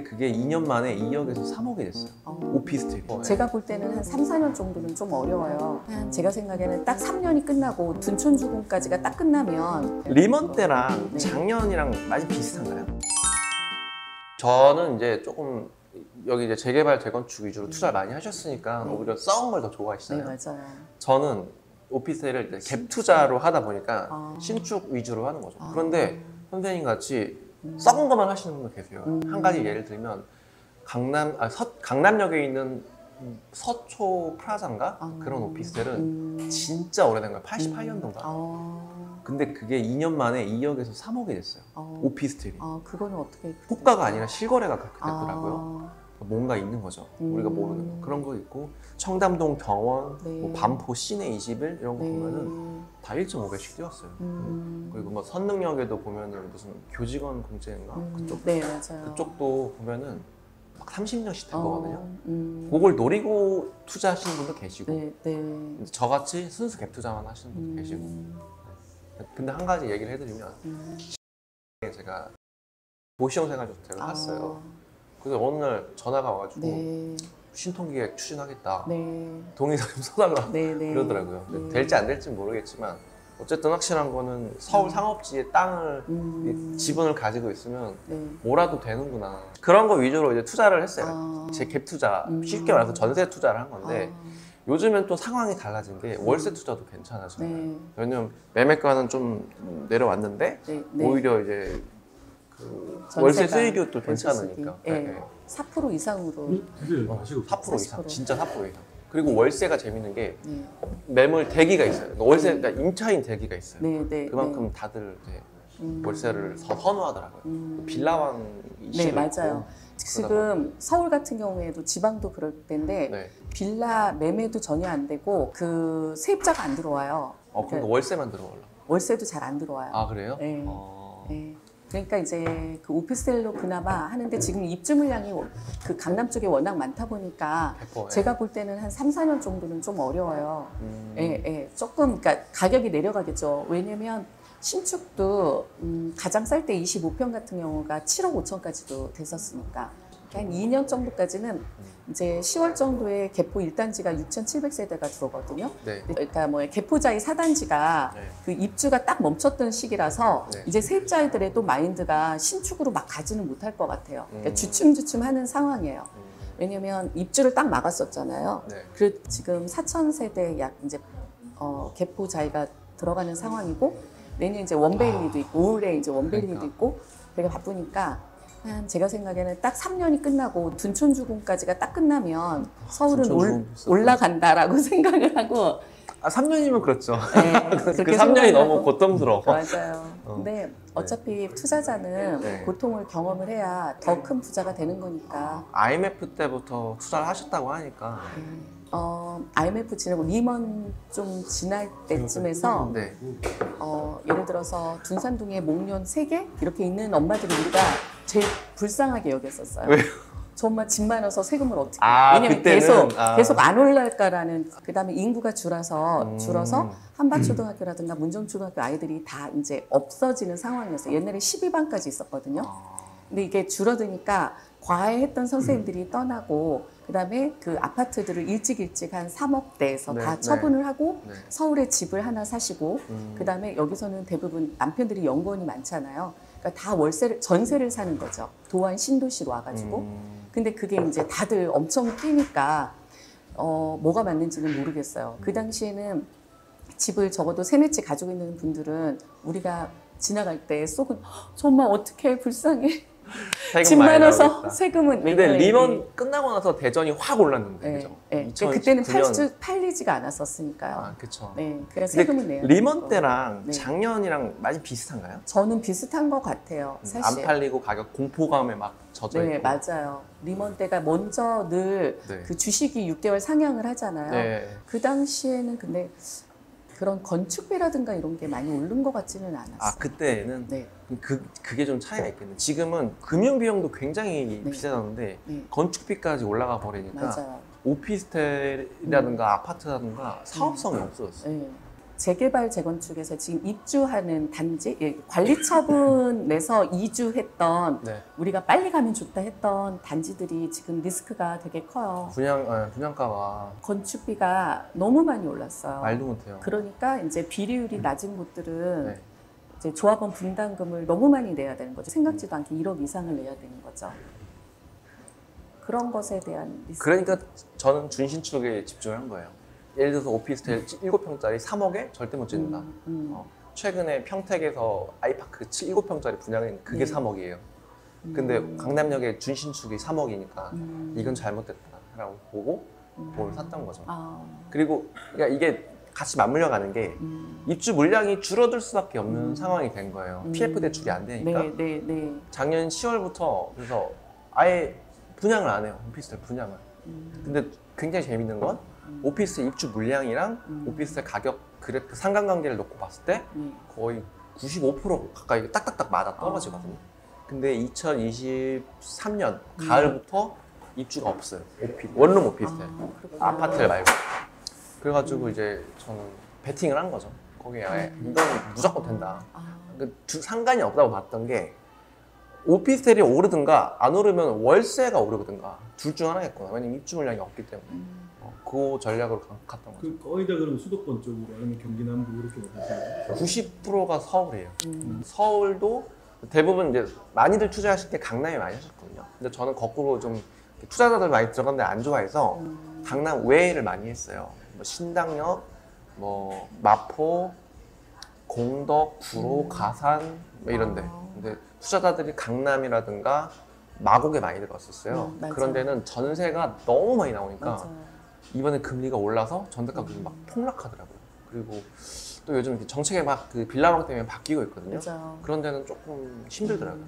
그게 2년 만에 2억에서 3억이 됐어요. 오피스텔이. 제가 볼 때는 한 3, 4년 정도는 좀 어려워요. 제가 생각에는 딱 3년이 끝나고 둔촌주공까지가 딱 끝나면 리먼 때랑 네. 작년이랑 많이 비슷한가요? 저는 이제 조금 여기 이제 재개발 재건축 위주로 투자를 많이 하셨으니까 오히려 썩은 걸 더 네, 좋아하시잖아요. 맞아요. 저는 오피스텔을 이제 갭 투자로 하다 보니까 신축 위주로 하는 거죠. 그런데 선생님 같이 썩은 것만 하시는 분도 계세요. 한 가지 예를 들면 강남역에 있는 서초 프라자인가? 그런 오피스텔은 진짜 오래된 거예요. 88년도인가? 근데 그게 2년 만에 2억에서 3억이 됐어요. 오피스텔이. 그거는 어떻게? 호가가 아니라 실거래가 그렇게 됐더라고요. 뭔가 있는 거죠. 우리가 모르는 거. 그런 거 있고 청담동 경원, 네. 뭐 반포 시내 21 이런 거 보면은 다 1.5배씩 뛰었어요. 그리고 뭐 선릉역에도 보면은 무슨 교직원 공제인가 그쪽 네, 맞아요. 그쪽도 보면은 막 30년씩 된 거거든요. 그걸 노리고 투자하시는 분도 계시고, 네, 네. 저같이 순수 갭 투자만 하시는 분도 계시고. 근데 한 가지 얘기를 해드리면 제가 도시형 생활주택을 샀어요. 그래서 어느 날 전화가 와가지고 네. 신통기획 추진하겠다. 네. 동의서 좀 써달라. 네, 네. 그러더라고요. 네. 될지 안 될지 모르겠지만 어쨌든 확실한 거는 서울 상업지에 땅을 지분을 가지고 있으면 네. 뭐라도 되는구나. 그런 거 위주로 이제 투자를 했어요. 제 갭 투자, 쉽게 말해서 전세 투자를 한 건데 요즘엔 또 상황이 달라진 게 월세 투자도 괜찮아져요. 네. 왜냐면 매매가는 좀 내려왔는데 네, 네. 오히려 이제 그 전세가, 월세 수익이 또 월세 괜찮으니까. 수익이. 네. 4% 이상으로. 4% 이상, 진짜 4% 이상. 그리고 월세가 재밌는 게 네. 매물 대기가 있어요. 그러니까 월세, 그러니까 임차인 대기가 있어요. 네, 네. 그만큼 네. 다들 이제 월세를 선호하더라고요. 빌라왕 네, 이슈도 맞아요. 있고. 지금 서울 같은 경우에도 지방도 그럴 텐데 네. 빌라 매매도 전혀 안 되고 그 세입자가 안 들어와요. 그러니까 월세만 들어올라. 월세도 잘 안 들어와요. 아 그래요? 네. 네. 그러니까 이제 그 오피스텔로 그나마 하는데 지금 입주 물량이 그 강남 쪽에 워낙 많다 보니까 100%, 제가 볼 때는 한 3, 4년 정도는 좀 어려워요. 예, 예. 조금 그러니까 가격이 내려가겠죠. 왜냐면 신축도 가장 쌀 때 25평 같은 경우가 7억 5천까지도 됐었으니까 한 2년 정도까지는 이제 10월 정도에 개포 1단지가 6,700세대가 들어오거든요. 네. 그러니까 뭐 개포자의 4단지가 네. 그 입주가 딱 멈췄던 시기라서 네. 이제 세입자들의 또 마인드가 신축으로 막 가지는 못할 것 같아요. 그러니까 주춤주춤 하는 상황이에요. 왜냐면 입주를 딱 막았었잖아요. 네. 그 지금 4,000세대 약 이제 개포자가 들어가는 상황이고 내년 이제 원베일리도 있고 올해 이제 원베일리도 그러니까. 있고 되게 바쁘니까 제가 생각에는 딱 3년이 끝나고 둔촌주공까지가 딱 끝나면 서울은 올라간다라고 생각을 하고 3년이면 그렇죠. 네, 그 그렇게 3년이 너무 생각하고. 고통스러워. 맞아요. 근데 어차피 투자자는 네. 고통을 경험을 해야 더 큰 부자가 되는 거니까. IMF 때부터 투자를 하셨다고 하니까. IMF 지나고 리먼 좀 지날 때쯤에서 네. 예를 들어서 둔산동에 목련 3개 이렇게 있는 엄마들이 우리가 제일 불쌍하게 여겼었어요. 왜요? 정말 집 많아서 세금을 어떻게? 왜냐면 그때는, 계속 안 올랄까라는. 그다음에 인구가 줄어서 한밭초등학교라든가 문정초등학교 아이들이 다 이제 없어지는 상황이었어요. 옛날에 12반까지 있었거든요. 근데 이게 줄어드니까 과외했던 선생님들이 떠나고 그다음에 그 아파트들을 일찍 한 3억대에서 다 처분을 하고 서울에 집을 하나 사시고 그다음에 여기서는 대부분 남편들이 연구원이 많잖아요. 그러니까 다 전세를 사는 거죠. 도안 신도시로 와가지고. 근데 그게 이제 다들 엄청 뛰니까 뭐가 맞는지는 모르겠어요. 그 당시에는 집을 적어도 3, 4채 가지고 있는 분들은 우리가 지나갈 때 쏘고 정말 어떻게 불쌍해. 집 많아서 세금은. 근데 리먼 끝나고 나서 대전이 확 올랐는데, 그죠? 네. 그때는 팔리지가 않았었으니까요. 그쵸. 네, 그래서 세금을 내요. 리먼 때랑 네. 작년이랑 많이 비슷한가요? 저는 비슷한 것 같아요, 사실. 안 팔리고 가격 공포감에 막 젖어 있고. 네, 맞아요. 리먼 때가 먼저 늘 그 주식이 6개월 상향을 하잖아요. 네. 그 당시에는 근데 그런 건축비라든가 이런 게 많이 오른 것 같지는 않았어요. 그때는 네. 그게 좀 차이가 있겠네. 지금은 금융 비용도 굉장히 비싸졌는데 건축비까지 올라가 버리니까 맞아요. 오피스텔이라든가 아파트라든가 사업성이 없어졌어요. 네. 재개발 재건축에서 지금 입주하는 단지 관리 처분 내서 이주했던 네. 우리가 빨리 가면 좋다 했던 단지들이 지금 리스크가 되게 커요. 분양가가 건축비가 너무 많이 올랐어요. 말도 못해요. 그러니까 이제 비리율이 낮은 곳들은 네. 이제 조합원 분담금을 너무 많이 내야 되는 거죠. 생각지도 않게 1억 이상을 내야 되는 거죠. 그런 것에 대한 리스크. 그러니까 저는 준신축에 집중을 한 거예요. 예를 들어서 오피스텔 7평짜리 3억에 절대 못 짓는다. 최근에 평택에서 아이파크 7평짜리 분양은 그게 3억이에요. 근데 강남역에 준신축이 3억이니까 이건 잘못됐다라고 보고 몸을 샀던 거죠. 그리고 그러니까 이게 같이 맞물려 가는 게 입주 물량이 줄어들 수밖에 없는 상황이 된 거예요. PF 대출이 안 되니까. 네. 작년 10월부터 그래서 아예 분양을 안 해요. 오피스텔 분양을. 근데 굉장히 재밌는 건 오피스텔 입주 물량이랑 오피스텔 가격 그래프 상관관계를 놓고 봤을 때 거의 95% 가까이 딱딱딱 맞아 떨어지거든요. 근데 2023년 가을부터 입주가 없어요. 원룸 오피스텔. 아파트 말고. 그래가지고 이제 저는 베팅을 한 거죠. 거기에 아예 이건 무조건 된다. 상관이 없다고 봤던 게 오피스텔이 오르든가 안 오르면 월세가 오르든가 둘 중 하나겠구나. 왜냐면 입주 물량이 없기 때문에. 그 전략으로 갔던 거죠. 거의 다 그럼 수도권 쪽으로 아니면 경기 남부 이렇게 가세요? 90%가 서울이에요. 서울도 대부분 이제 많이들 투자하실 때 강남에 많이 하셨거든요. 근데 저는 거꾸로 좀 투자자들 많이 들어간 데 안 좋아해서 강남 외를 많이 했어요. 뭐 신당역, 뭐 마포, 공덕, 구로, 가산 뭐 이런데. 근데 투자자들이 강남이라든가 마곡에 많이 들어갔었어요. 그런 데는 전세가 너무 많이 나오니까 이번에 금리가 올라서 전세 가격이 막 폭락하더라고요. 그리고 또 요즘 정책에 막 그 빌라 마켓 때문에 바뀌고 있거든요. 그런 데는 조금 힘들더라고요.